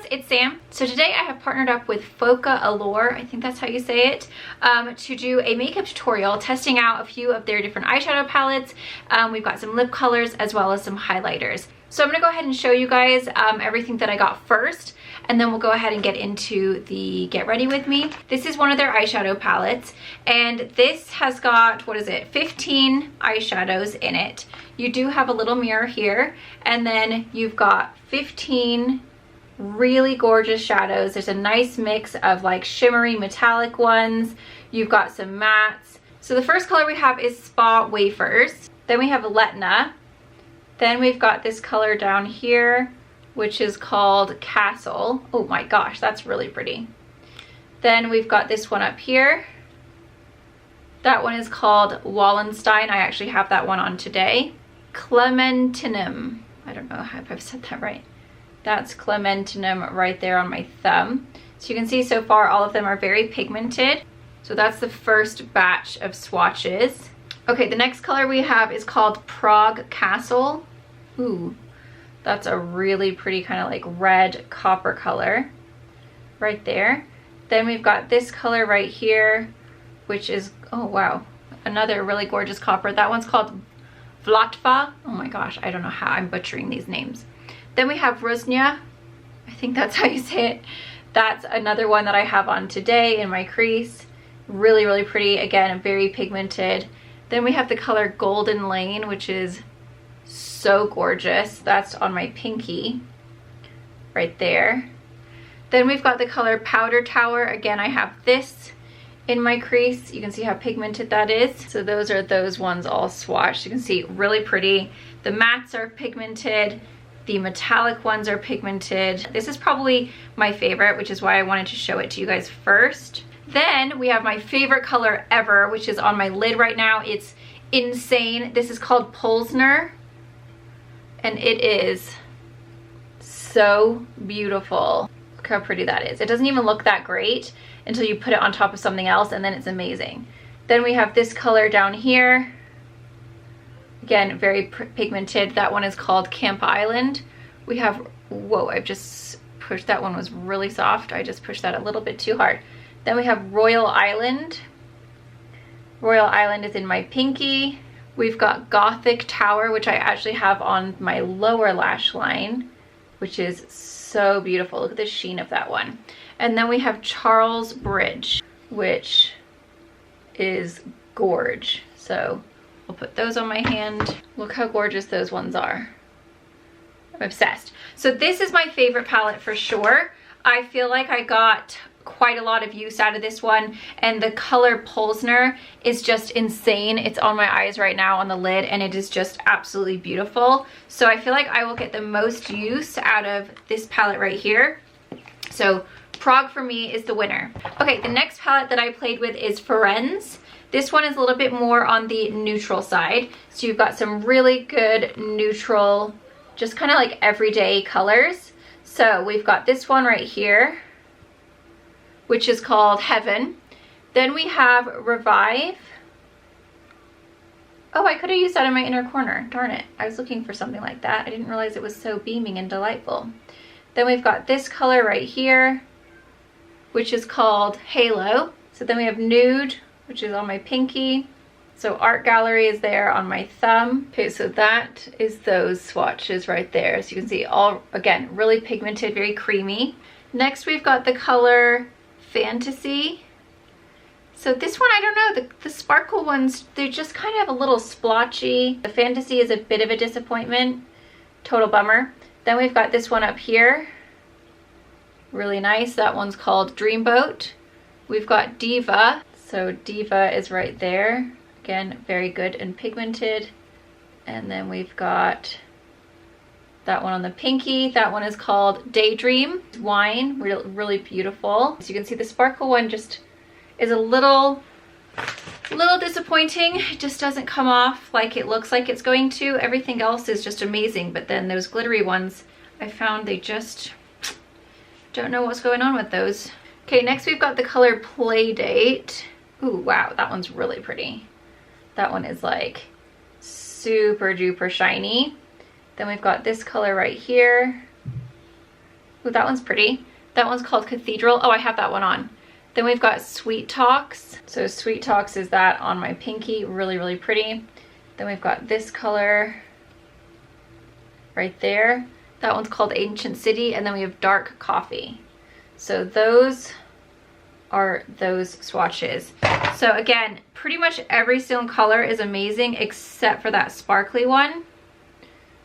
loves, it's Sam. So today I have partnered up with Focallure, I think that's how you say it, to do a makeup tutorial testing out a few of their different eyeshadow palettes. We've got some lip colors as well as some highlighters. So I'm gonna go ahead and show you guys everything that I got first, and then we'll go ahead and get into the get ready with me. This is one of their eyeshadow palettes, and this has got, what is it, 15 eyeshadows in it. You do have a little mirror here, and then you've got 15 really gorgeous shadows. There's a nice mix of like shimmery metallic ones. You've got some mattes. So the first color we have is Spa Wafers. Then we have Letna. Then we've got this color down here, which is called Castle. Oh my gosh, that's really pretty. Then we've got this one up here. That one is called Wallenstein. I actually have that one on today. Clementinum. I don't know if I've said that right. That's Clementinum right there on my thumb. So you can see so far all of them are very pigmented. So that's the first batch of swatches. Okay, the next color we have is called Prague Castle. Ooh, that's a really pretty kind of like red copper color right there. Then we've got this color right here, which is, oh wow, another really gorgeous copper. That one's called Vlatva. Oh my gosh, I don't know how I'm butchering these names. Then we have Rosnia. I think that's how you say it. That's another one that I have on today in my crease. Really, really pretty. Again, very pigmented. Then we have the color Golden Lane, which is so gorgeous. That's on my pinky right there. Then we've got the color Powder Tower. Again, I have this in my crease. You can see how pigmented that is. So those are those ones all swatched. You can see really pretty. The mattes are pigmented. The metallic ones are pigmented. This is probably my favorite, which is why I wanted to show it to you guys first. Then we have my favorite color ever, which is on my lid right now. It's insane. This is called Pilsner, and it is so beautiful. Look how pretty that is. It doesn't even look that great until you put it on top of something else, and then it's amazing. Then we have this color down here. Again, very pigmented. That one is called Camp Island. We have, whoa, I've just pushed, that one was really soft. I just pushed that a little bit too hard. Then we have Royal Island. Royal Island is in my pinky. We've got Gothic Tower, which I actually have on my lower lash line, which is so beautiful. Look at the sheen of that one. And then we have Charles Bridge, which is gorge. So I'll put those on my hand. Look how gorgeous those ones are. I'm obsessed. So this is my favorite palette for sure. I feel like I got quite a lot of use out of this one, and the color Pilsner is just insane. It's on my eyes right now on the lid, and it is just absolutely beautiful. So I feel like I will get the most use out of this palette right here. So Prague for me is the winner. Okay, the next palette that I played with is Firenze. This one is a little bit more on the neutral side. So you've got some really good neutral, just kind of like everyday colors. So we've got this one right here, which is called Heaven. Then we have Revive. Oh, I could have used that in my inner corner. Darn it. I was looking for something like that. I didn't realize it was so beaming and delightful. Then we've got this color right here, which is called Halo. So then we have Nude, which is on my pinky. So Art Gallery is there on my thumb. Okay, so that is those swatches right there. So you can see all, again, really pigmented, very creamy. Next we've got the color Fantasy. So this one, I don't know, the sparkle ones, they're just kind of a little splotchy. The Fantasy is a bit of a disappointment. Total bummer. Then we've got this one up here. Really nice. That one's called Dreamboat. We've got Diva. So Diva is right there. Again, very good and pigmented. And then we've got that one on the pinky. That one is called Daydream. Wine, really beautiful. So you can see the sparkle one just is a little disappointing. It just doesn't come off like it looks like it's going to. Everything else is just amazing, but then those glittery ones, I found they just don't know what's going on with those. Okay, next we've got the color Playdate. Ooh, wow, that one's really pretty. That one is like super duper shiny. Then we've got this color right here. Ooh, that one's pretty. That one's called Cathedral. Oh, I have that one on. Then we've got Sweet Talks. So Sweet Talks is that on my pinky, really, really pretty. Then we've got this color right there. That one's called Ancient City. And then we have Dark Coffee. So those are those swatches. So again, pretty much every single color is amazing except for that sparkly one.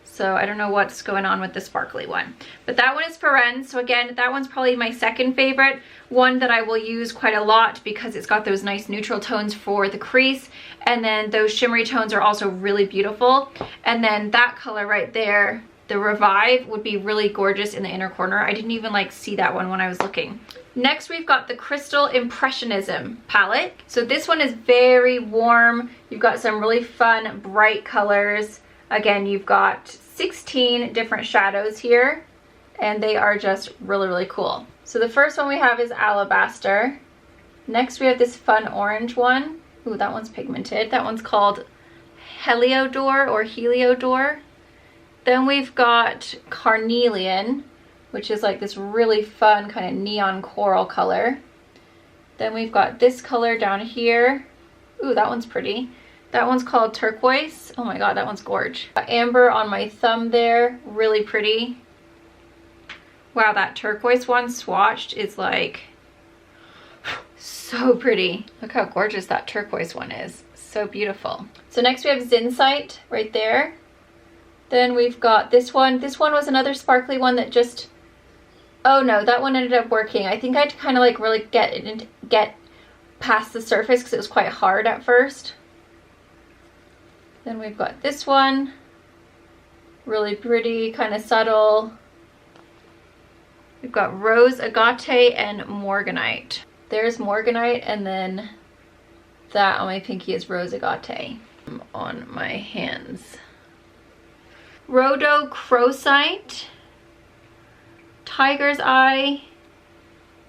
So I don't know what's going on with the sparkly one. But that one is Firenze. So again, that one's probably my second favorite. One that I will use quite a lot because it's got those nice neutral tones for the crease. And then those shimmery tones are also really beautiful. And then that color right there, the Revive, would be really gorgeous in the inner corner. I didn't even like see that one when I was looking. Next, we've got the Crystal Impressionism palette. So this one is very warm. You've got some really fun, bright colors. Again, you've got 16 different shadows here, and they are just really, really cool. So the first one we have is Alabaster. Next, we have this fun orange one. Ooh, that one's pigmented. That one's called Heliodor or Heliodor. Then we've got Carnelian, which is like this really fun kind of neon coral color. Then we've got this color down here. Ooh, that one's pretty. That one's called Turquoise. Oh my god, that one's gorge. Amber on my thumb there, really pretty. Wow, that turquoise one swatched is like so pretty. Look how gorgeous that turquoise one is. So beautiful. So next we have Zinsight right there. Then we've got this one. This one was another sparkly one that just, oh no, that one ended up working. I think I had to kind of like really get past the surface because it was quite hard at first. Then we've got this one, really pretty, kind of subtle. We've got Rose Agate and Morganite. There's Morganite, and then that on my pinky is Rose Agate on my hands. Rhodochrosite, Tiger's Eye,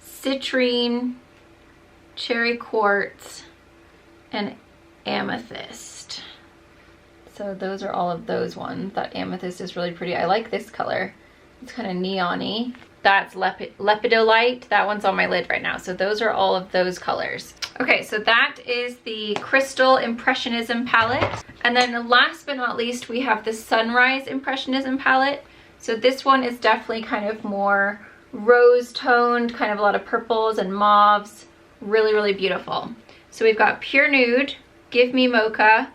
Citrine, Cherry Quartz, and Amethyst. So those are all of those ones. That amethyst is really pretty. I like this color. It's kind of neon-y. That's Lepidolite. That one's on my lid right now. So those are all of those colors. Okay, so that is the Crystal Impressionism palette. And then last but not least, we have the Sunrise Impressionism palette. So this one is definitely kind of more rose toned, kind of a lot of purples and mauves. Really, really beautiful. So we've got Pure Nude, Give Me Mocha,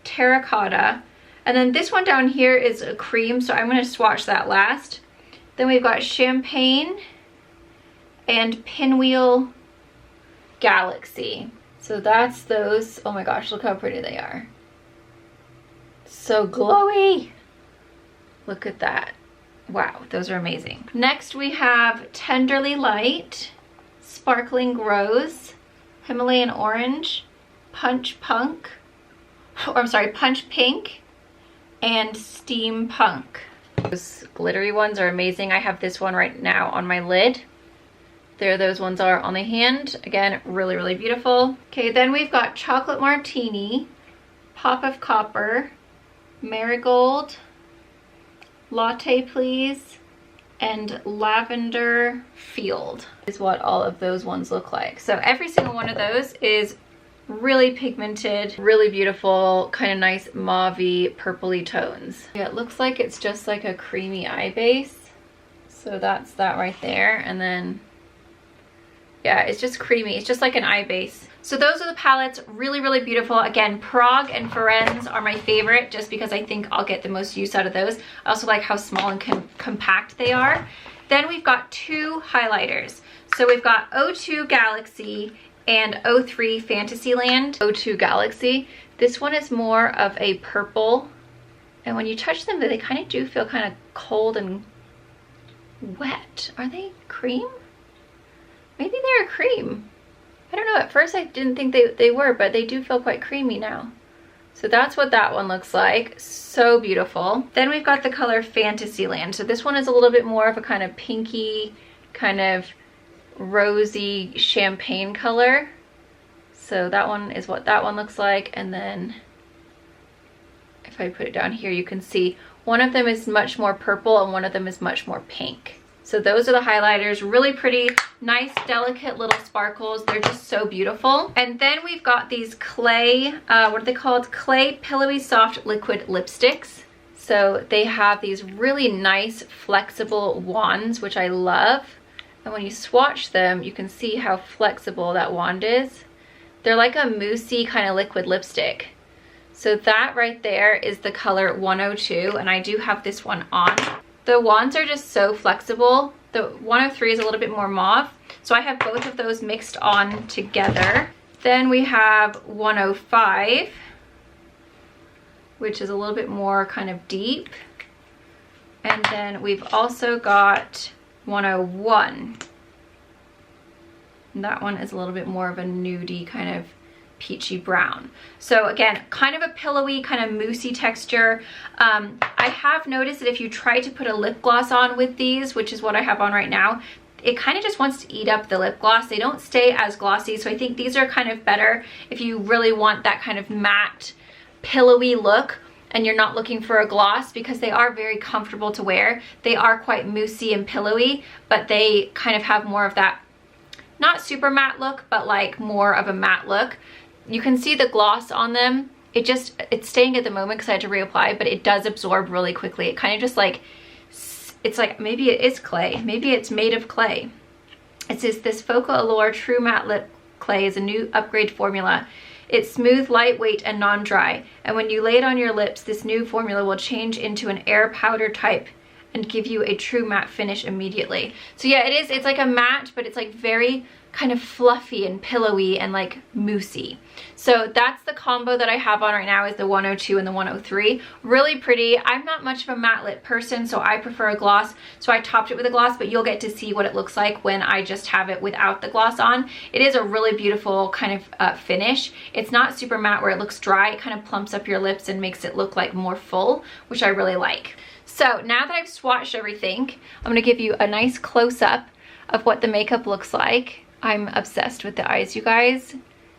Terracotta, and then this one down here is a cream, so I'm going to swatch that last. Then we've got Champagne and Pinwheel Galaxy. So that's those. Oh my gosh, look how pretty they are. So glowy. Look at that. Wow, those are amazing. Next we have Tenderly Light, Sparkling Rose, Himalayan Orange, Punch Pink, and Steampunk. Those glittery ones are amazing. I have this one right now on my lid. There those ones are on the hand. Again, really, really beautiful. Okay, then we've got Chocolate Martini, Pop of Copper, Marigold, Latte Please, and Lavender Field is what all of those ones look like. So every single one of those is really pigmented, really beautiful, kind of nice mauve-y, purpley tones. Yeah, it looks like it's just like a creamy eye base. So that's that right there. And then, yeah, it's just creamy. It's just like an eye base. So those are the palettes, really, really beautiful. Again, Prague and Firenze are my favorite just because I think I'll get the most use out of those. I also like how small and compact they are. Then we've got two highlighters. So we've got O2 Galaxy and O3 Fantasyland. O2 Galaxy. This one is more of a purple. And when you touch them, they kind of do feel kind of cold and wet. Are they cream? Maybe they're a cream. I don't know, at first I didn't think they were, but they do feel quite creamy now. So that's what that one looks like. So beautiful. Then we've got the color Fantasyland. So this one is a little bit more of a kind of pinky, kind of rosy champagne color. So that one is what that one looks like. And then if I put it down here, you can see one of them is much more purple and one of them is much more pink. So those are the highlighters, really pretty, nice, delicate little sparkles. They're just so beautiful. And then we've got these clay, what are they called? Clay Pillowy Soft Liquid Lipsticks. So they have these really nice, flexible wands, which I love. And when you swatch them, you can see how flexible that wand is. They're like a moussey kind of liquid lipstick. So that right there is the color 102, and I do have this one on. The wands are just so flexible. The 103 is a little bit more mauve. So I have both of those mixed on together. Then we have 105, which is a little bit more kind of deep. And then we've also got 101. And that one is a little bit more of a nudie kind of peachy brown. So again, kind of a pillowy, kind of moussey texture. I have noticed that if you try to put a lip gloss on with these, which is what I have on right now, it kind of just wants to eat up the lip gloss. They don't stay as glossy. So I think these are kind of better if you really want that kind of matte, pillowy look and you're not looking for a gloss, because they are very comfortable to wear. They are quite moussey and pillowy, but they kind of have more of that, not super matte look, but like more of a matte look. You can see the gloss on them. It's staying at the moment because I had to reapply, but it does absorb really quickly. It kind of just like, it's like, maybe it is clay. Maybe it's made of clay. It says this Focallure True Matte Lip Clay is a new upgrade formula. It's smooth, lightweight, and non-dry. And when you lay it on your lips, this new formula will change into an air powder type and give you a true matte finish immediately. So yeah, it's like a matte, but it's like very kind of fluffy and pillowy and like moussey. So that's the combo that I have on right now, is the 102 and the 103. Really pretty. I'm not much of a matte lip person, so I prefer a gloss. So I topped it with a gloss, but you'll get to see what it looks like when I just have it without the gloss on. It is a really beautiful kind of finish. It's not super matte where it looks dry. It kind of plumps up your lips and makes it look like more full, which I really like. So now that I've swatched everything, I'm gonna give you a nice close-up of what the makeup looks like. I'm obsessed with the eyes, you guys.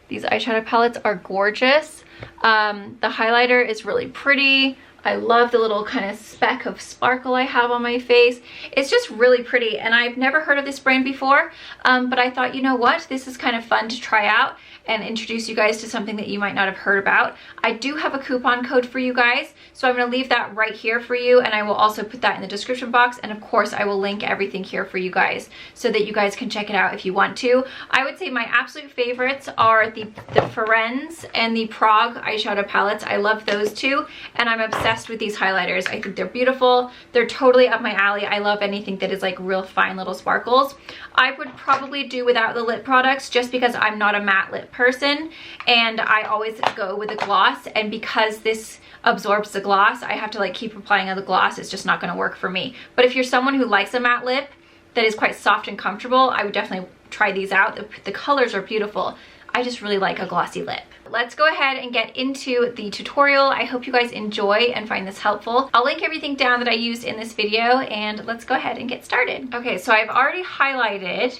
These eyeshadow palettes are gorgeous. The highlighter is really pretty. I love the little kind of speck of sparkle I have on my face. It's just really pretty, and I've never heard of this brand before, but I thought, you know what, this is kind of fun to try out and introduce you guys to something that you might not have heard about. I do have a coupon code for you guys, so I'm gonna leave that right here for you, and I will also put that in the description box, and of course I will link everything here for you guys so that you guys can check it out if you want to. I would say my absolute favorites are the Firenze and the Prague eyeshadow palettes. I love those two, and I'm obsessed with these highlighters. I think they're beautiful. They're totally up my alley. I love anything that is like real fine little sparkles. I would probably do without the lip products just because I'm not a matte lip person, and I always go with a gloss, and because this absorbs the gloss, I have to like keep applying the gloss. It's just not going to work for me. But if you're someone who likes a matte lip that is quite soft and comfortable, I would definitely try these out. The colors are beautiful. I just really like a glossy lip. Let's go ahead and get into the tutorial. I hope you guys enjoy and find this helpful. I'll link everything down that I used in this video, and let's go ahead and get started. Okay, so I've already highlighted.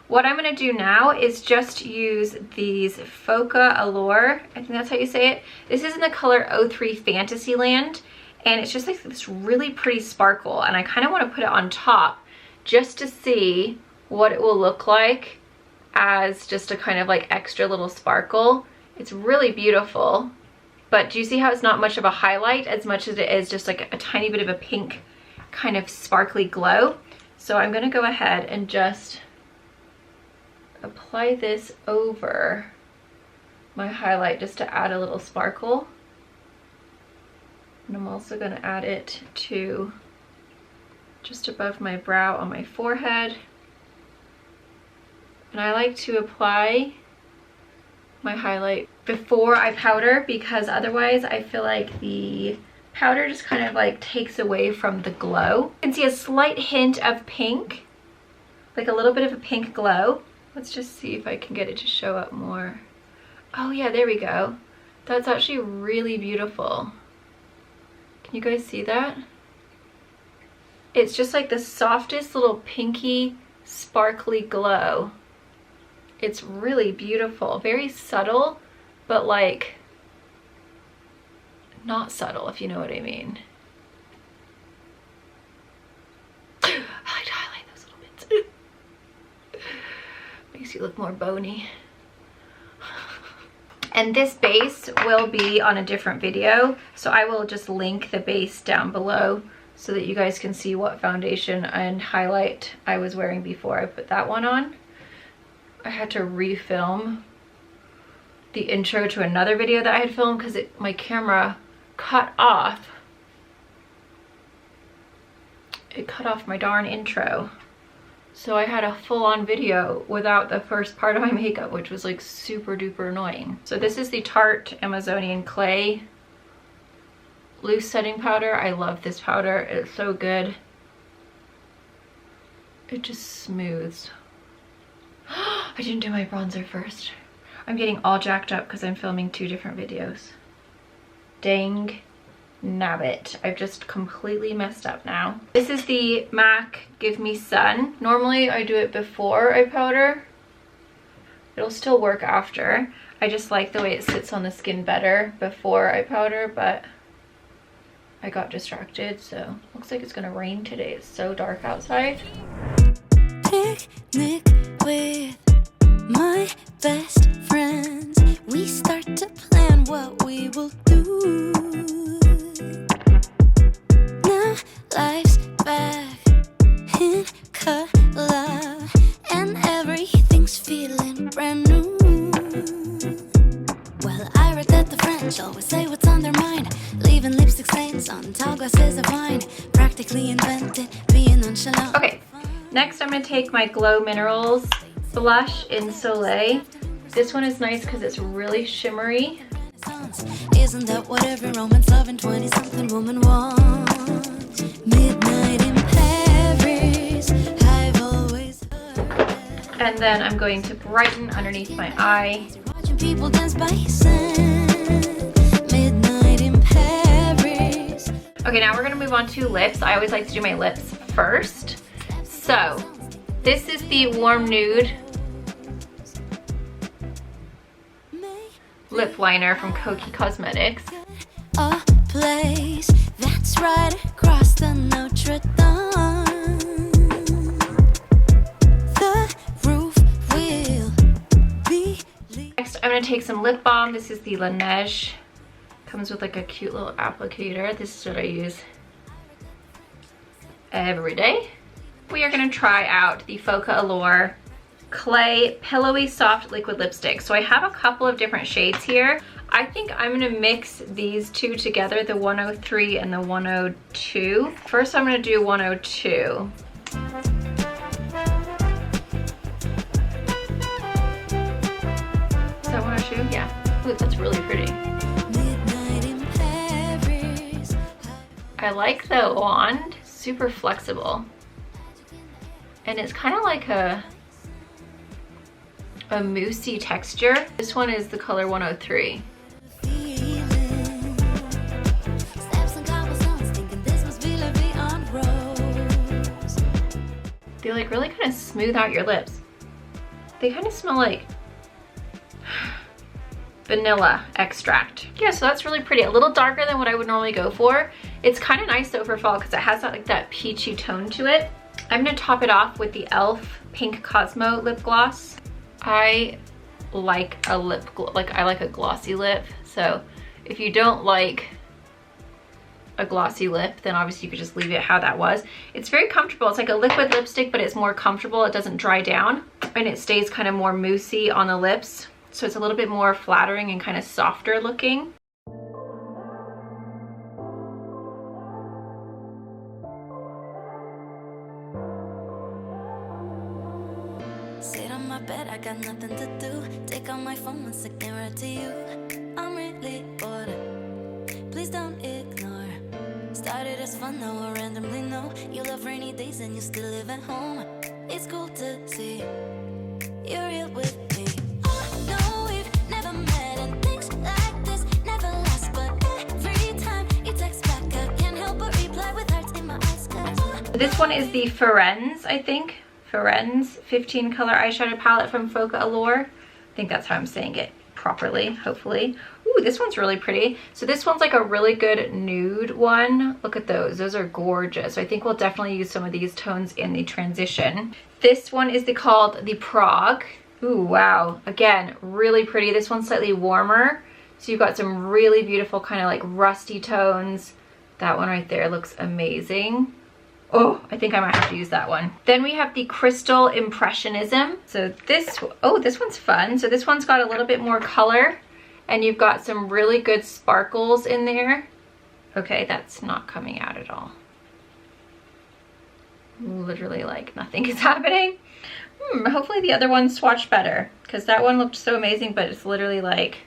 What I'm gonna do now is just use these Focallure, I think that's how you say it. This is in the color 03 Fantasyland, and it's just like this really pretty sparkle, and I kind of want to put it on top just to see what it will look like as just a kind of like extra little sparkle. It's really beautiful, but do you see how it's not much of a highlight as much as it is just like a tiny bit of a pink kind of sparkly glow? So I'm gonna go ahead and just apply this over my highlight just to add a little sparkle. And I'm also gonna add it to just above my brow on my forehead. And I like to apply my highlight before I powder, because otherwise I feel like the powder just kind of like takes away from the glow. You can see a slight hint of pink, like a little bit of a pink glow. Let's just see if I can get it to show up more. Oh yeah, there we go. That's actually really beautiful. Can you guys see that? It's just like the softest little pinky sparkly glow. It's really beautiful, very subtle, but like not subtle, if you know what I mean. I like to highlight those makes you look more bony. And this base will be on a different video, so I will just link the base down below so that you guys can see what foundation and highlight I was wearing before I put that one on. I had to refilm the intro to another video that I had filmed because my camera cut off. It cut off my darn intro. So I had a full-on video without the first part of my makeup, which was like super duper annoying. So this is the Tarte Amazonian Clay loose setting powder. I love this powder. It's so good. It just smooths. I didn't do my bronzer first. I'm getting all jacked up because I'm filming 2 different videos. Dang nabbit. I've just completely messed up now. This is the MAC Give Me Sun. Normally I do it before I powder. It'll still work after. I just like the way it sits on the skin better before I powder, but I got distracted, so looks like it's gonna rain today. It's so dark outside. Picnic with my best friends. We start to plan what we will do. Now life's back in color and everything's feeling brand new. Well, I read that the French always say what's on their mind, leaving lipstick stains on tall glasses of wine. Practically invented being nonchalant. Okay, next I'm gonna take my Glow Minerals blush in Soleil. This one is nice because it's really shimmery. Isn't that what every romance loving 20-something woman wants? Midnight in Paris, I've always heard. And then I'm going to brighten underneath my eye. Watching people dance by sand. Midnight in Paris. Okay, now we're gonna move on to lips. I always like to do my lips first. So, this is the Warm Nude lip liner from Kokie Cosmetics. A place that's right across the Notre Dame. The roof will be. Next, I'm gonna take some lip balm. This is the Laneige. Comes with like a cute little applicator. This is what I use every day. We are gonna try out the Focallure Clay Pillowy Soft Liquid Lipstick. So I have a couple of different shades here. I think I'm gonna mix these 2 together, the 103 and the 102. First, I'm gonna do 102. Is that 102? Yeah. Ooh, that's really pretty. I like the wand, super flexible. And it's kind of like a moussey texture. This one is the color 103. They like really kind of smooth out your lips. They kind of smell like vanilla extract. Yeah, so that's really pretty. A little darker than what I would normally go for. It's kind of nice though for fall because it has that like that peachy tone to it. I'm gonna top it off with the e.l.f. Pink Cosmo lip gloss. I like a lip gloss, like I like a glossy lip. So if you don't like a glossy lip, then obviously you could just leave it how that was. It's very comfortable. It's like a liquid lipstick, but it's more comfortable. It doesn't dry down and it stays kind of more moussey on the lips. So it's a little bit more flattering and kind of softer looking. Sit on my bed, I got nothing to do. Take out my phone and stick it right to you. I'm really bored. Please don't ignore. Started as fun, now I randomly know you love rainy days and you still live at home. It's cool to see you're real with me. Oh, no, we've never met and things like this never last. But every time you text back, I can't help but reply with hearts in my eyes. This one is the Firenze, I think. Firenze 15 color eyeshadow palette from Focallure. I think that's how I'm saying it properly, hopefully. Ooh, this one's really pretty. So this one's like a really good nude one. Look at those. Those are gorgeous. So I think we'll definitely use some of these tones in the transition. This one is called the Prague. Ooh, wow. Again, really pretty. This one's slightly warmer. So you've got some really beautiful kind of like rusty tones. That one right there looks amazing. Oh, I think I might have to use that one. Then we have the Crystal Impressionism. So this one's fun. So this one's got a little bit more color and you've got some really good sparkles in there. Okay, that's not coming out at all. Literally like nothing is happening. Hopefully the other one swatched better because that one looked so amazing, but it's literally like,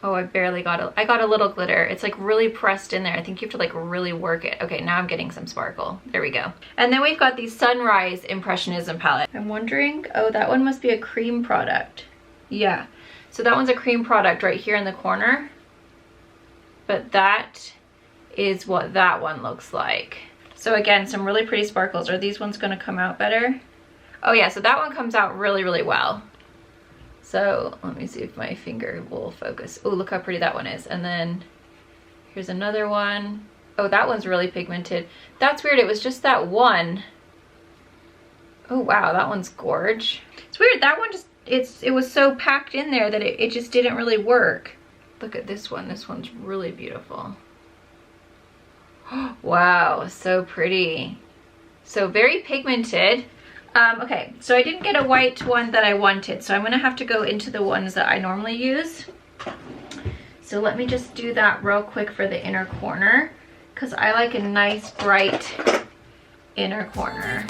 oh, I got a little glitter. It's like really pressed in there. I think you have to like really work it. Okay, now I'm getting some sparkle. There we go. And then we've got the Sunrise Impressionism palette. I'm wondering, oh, that one must be a cream product. Yeah, so that one's a cream product right here in the corner. But that is what that one looks like. So again, some really pretty sparkles. Are these ones gonna come out better? Oh yeah, so that one comes out really, really well. So let me see if my finger will focus. Oh, look how pretty that one is. And then here's another one. Oh, that one's really pigmented. That's weird, it was just that one. Oh wow, that one's gorge. It's weird, that one just, it was so packed in there that it just didn't really work. Look at this one, this one's really beautiful. Wow, so pretty. So very pigmented. Okay, so I didn't get a white one that I wanted, so I'm gonna have to go into the ones that I normally use. So let me just do that real quick for the inner corner, because I like a nice bright inner corner.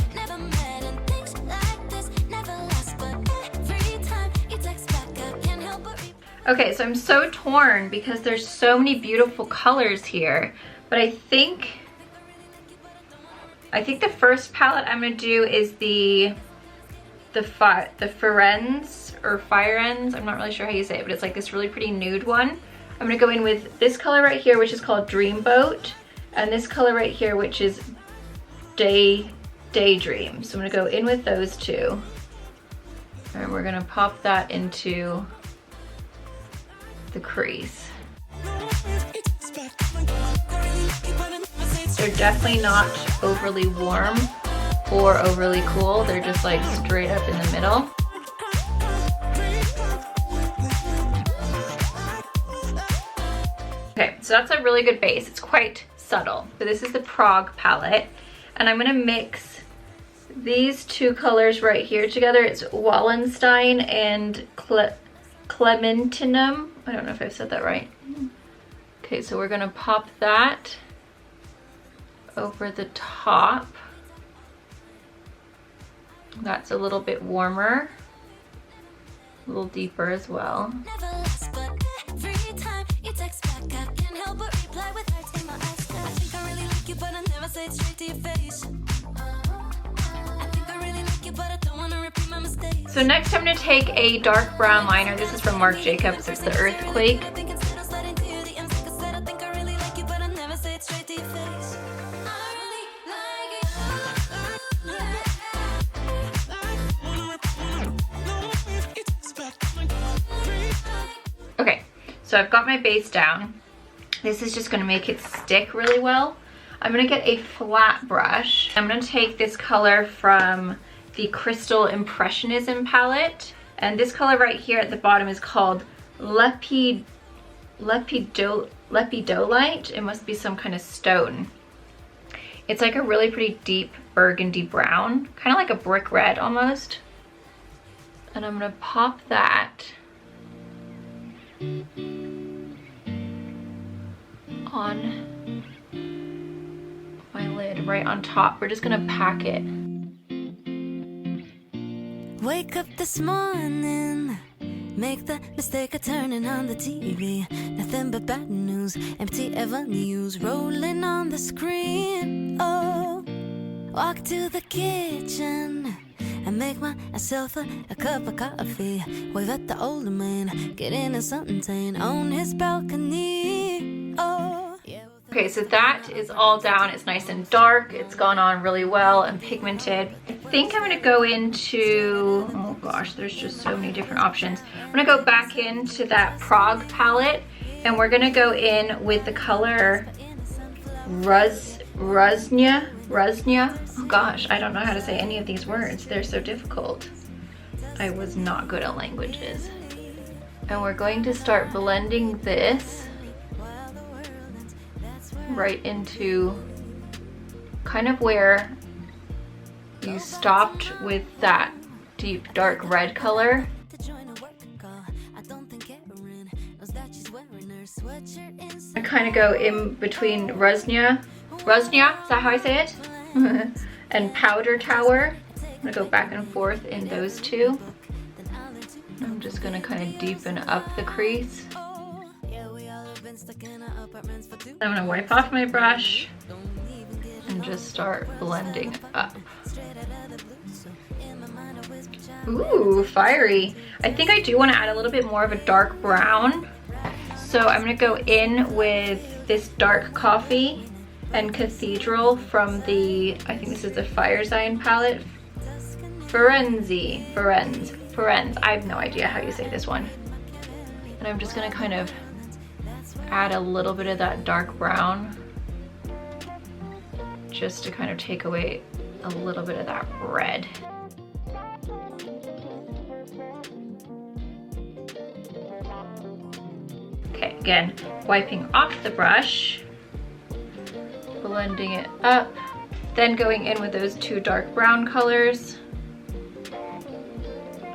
Okay, so I'm so torn because there's so many beautiful colors here, but I think the first palette I'm gonna do is the Firenze or Firenze. I'm not really sure how you say it, but it's like this really pretty nude one. I'm gonna go in with this color right here, which is called Dreamboat, and this color right here, which is Daydream. So I'm gonna go in with those two, and we're gonna pop that into the crease. They're definitely not overly warm or overly cool. They're just like straight up in the middle. Okay, so that's a really good base. It's quite subtle. So this is the Prague palette, and I'm gonna mix these two colors right here together. It's Wallenstein and Clementinum. I don't know if I've said that right. Okay, so we're gonna pop that over the top. That's a little bit warmer, a little deeper as well. So next I'm going to take a dark brown liner. This is from Marc Jacobs. It's the Earthquake. Okay, so I've got my base down. This is just going to make it stick really well. I'm going to get a flat brush. I'm going to take this color from the Crystal Impressionism palette, and this color right here at the bottom is called Lepidolite. It must be some kind of stone. It's like a really pretty deep burgundy brown, kind of like a brick red almost. And I'm gonna pop that on my lid right on top. We're just gonna pack it. Wake up this morning, make the mistake of turning on the TV. Nothing but bad news, empty avenues rolling on the screen. Oh, walk to the kitchen and make myself a cup of coffee. Wave at the older man, get into something tame on his balcony. Oh, yeah. Okay, so that is all down. It's nice and dark. It's gone on really well and pigmented. I think I'm gonna go into, oh gosh, there's just so many different options. I'm gonna go back into that Prague palette, and we're gonna go in with the color Rusnia. Oh gosh, I don't know how to say any of these words. They're so difficult. I was not good at languages. And we're going to start blending this right into kind of where you stopped with that deep dark red color. I kind of go in between Rusnia, is that how I say it? And Powder Tower. I'm gonna go back and forth in those two. I'm just gonna kind of deepen up the crease. I'm gonna wipe off my brush and just start blending up. Ooh, fiery. I think I do want to add a little bit more of a dark brown. So I'm gonna go in with this dark coffee and Cathedral from the, I think this is the Firenze palette. Firenze. I have no idea how you say this one. And I'm just gonna kind of add a little bit of that dark brown just to kind of take away a little bit of that red. Okay, again, wiping off the brush, blending it up, then going in with those two dark brown colors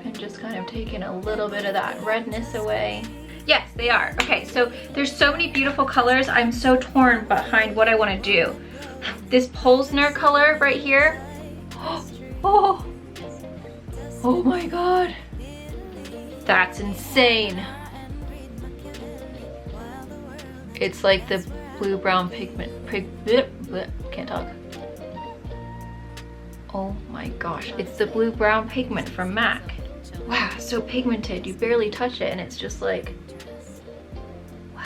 and just kind of taking a little bit of that redness away. Yes, they are. Okay, so there's so many beautiful colors. I'm so torn behind what I want to do. This Polsner color right here. Oh my God. That's insane. It's like the blue-brown pigment, can't talk. Oh my gosh, it's the blue-brown pigment from MAC. Wow, so pigmented, you barely touch it and it's just like, wow.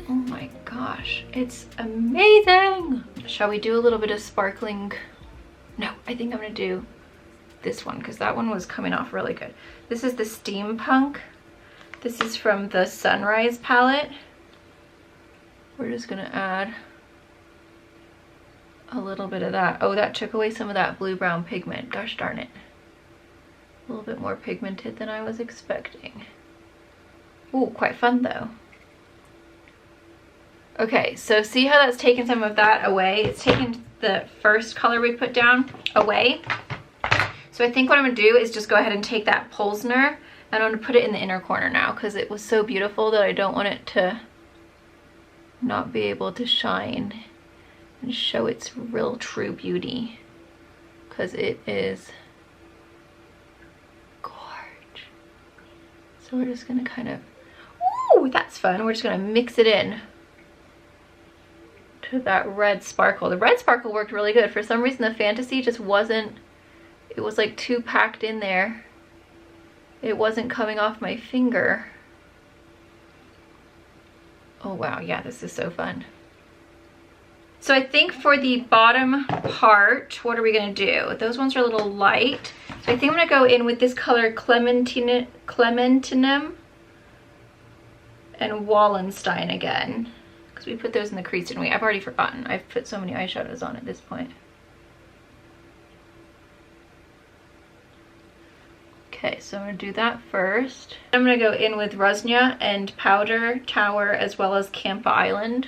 Oh my gosh, it's amazing. Shall we do a little bit of sparkling? No, I think I'm gonna do this one because that one was coming off really good. This is the Steampunk. This is from the Sunrise palette. We're just gonna add a little bit of that. Oh, that took away some of that blue-brown pigment. Gosh darn it. A little bit more pigmented than I was expecting. Ooh, quite fun though. Okay, so see how that's taken some of that away? It's taken the first color we put down away. So I think what I'm gonna do is just go ahead and take that Polsner and I'm gonna put it in the inner corner now because it was so beautiful that I don't want it to not be able to shine and show its real true beauty because it is gorge. So we're just gonna kind of, ooh, that's fun. We're just gonna mix it in to that red sparkle. The red sparkle worked really good. For some reason the Fantasy just wasn't, it was like too packed in there. It wasn't coming off my finger. Oh wow, yeah, this is so fun. So I think for the bottom part, what are we gonna do? Those ones are a little light. So I think I'm gonna go in with this color Clementinum and Wallenstein again. Because we put those in the crease, didn't we? I've already forgotten. I've put so many eyeshadows on at this point. Okay, so I'm gonna do that first. I'm gonna go in with Rusnia and Powder Tower as well as Campa Island.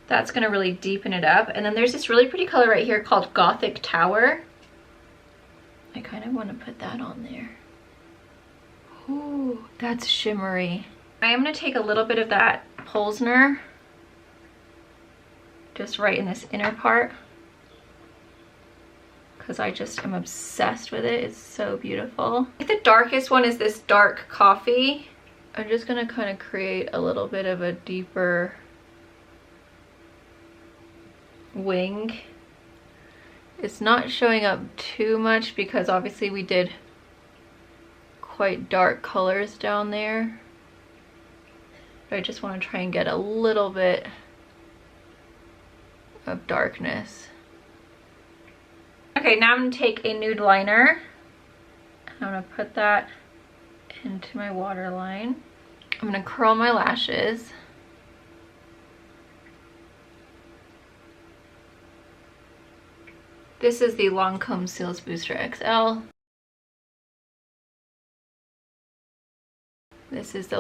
That's gonna really deepen it up. And then there's this really pretty color right here called Gothic Tower. I kind of want to put that on there. Ooh, that's shimmery. I am gonna take a little bit of that Polsner just right in this inner part because I just am obsessed with it. It's so beautiful. I think the darkest one is this dark coffee. I'm just gonna kind of create a little bit of a deeper wing. It's not showing up too much because obviously we did quite dark colors down there. But I just want to try and get a little bit of darkness. Okay, now I'm going to take a nude liner. I'm going to put that into my waterline. I'm going to curl my lashes. This is the Lancome Cils Booster XL. This is the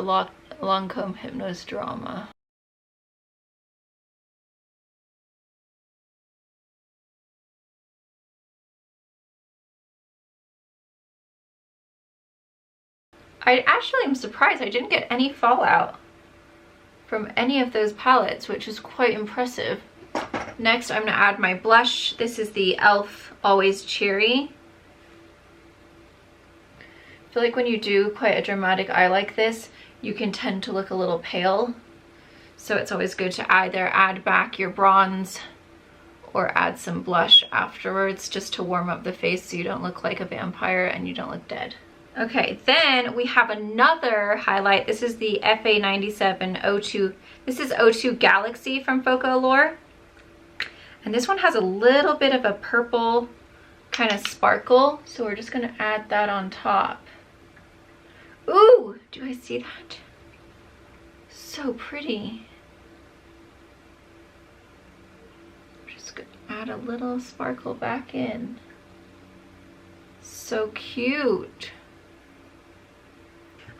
Lancome Hypnose Drama. I actually am surprised I didn't get any fallout from any of those palettes, which is quite impressive. Next, I'm gonna add my blush. This is the e.l.f. Always Cherry. I feel like when you do quite a dramatic eye like this, you can tend to look a little pale. So it's always good to either add back your bronze or add some blush afterwards just to warm up the face so you don't look like a vampire and you don't look dead. Okay, then we have another highlight. This is the FA97 This is 02 Galaxy from Focallure. And this one has a little bit of a purple kind of sparkle. So we're just gonna add that on top. Ooh, do I see that? So pretty. I'm just gonna add a little sparkle back in. So cute.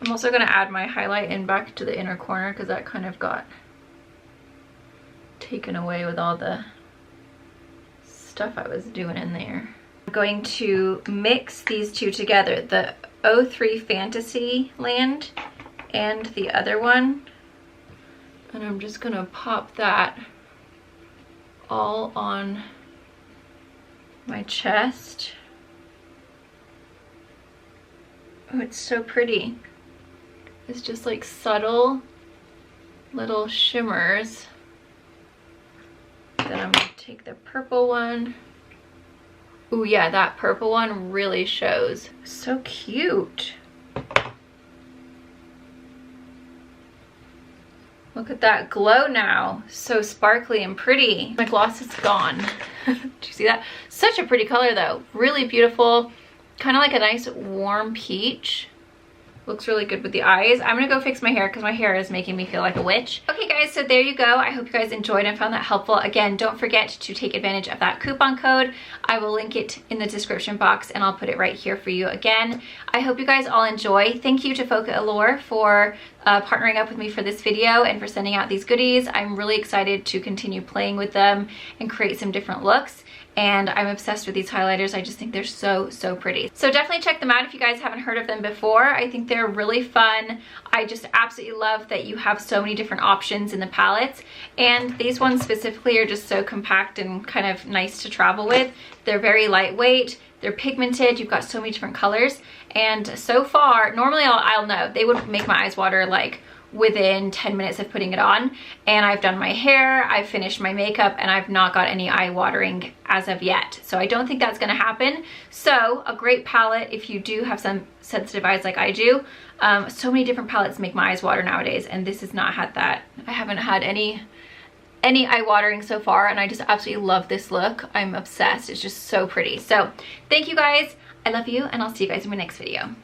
I'm also gonna add my highlight in back to the inner corner because that kind of got taken away with all the stuff I was doing in there. I'm going to mix these two together, the 03 Fantasyland and the other one. And I'm just gonna pop that all on my chest. Oh, it's so pretty. It's just like subtle little shimmers. Then I'm gonna take the purple one. Ooh, yeah, that purple one really shows. So cute. Look at that glow now. So sparkly and pretty. My gloss is gone. Do you see that? Such a pretty color though. Really beautiful. Kind of like a nice warm peach. Looks really good with the eyes. I'm gonna go fix my hair because my hair is making me feel like a witch. Okay guys, so there you go. I hope you guys enjoyed and found that helpful. Again, don't forget to take advantage of that coupon code. I will link it in the description box and I'll put it right here for you again. I hope you guys all enjoy. Thank you to Focallure for partnering up with me for this video and for sending out these goodies. I'm really excited to continue playing with them and create some different looks. And I'm obsessed with these highlighters. I just think they're so, so pretty. So definitely check them out if you guys haven't heard of them before. I think they're really fun. I just absolutely love that you have so many different options in the palettes. And these ones specifically are just so compact and kind of nice to travel with. They're very lightweight. They're pigmented. You've got so many different colors. And so far, normally I'll know. They would make my eyes water like within 10 minutes of putting it on, and I've done my hair, I've finished my makeup, and I've not got any eye watering as of yet. So I don't think that's gonna happen. So a great palette if you do have some sensitive eyes like I do. So many different palettes make my eyes water nowadays, and this has not had that. I haven't had any eye watering so far, and I just absolutely love this look. I'm obsessed. It's just so pretty. So thank you guys. I love you, and I'll see you guys in my next video.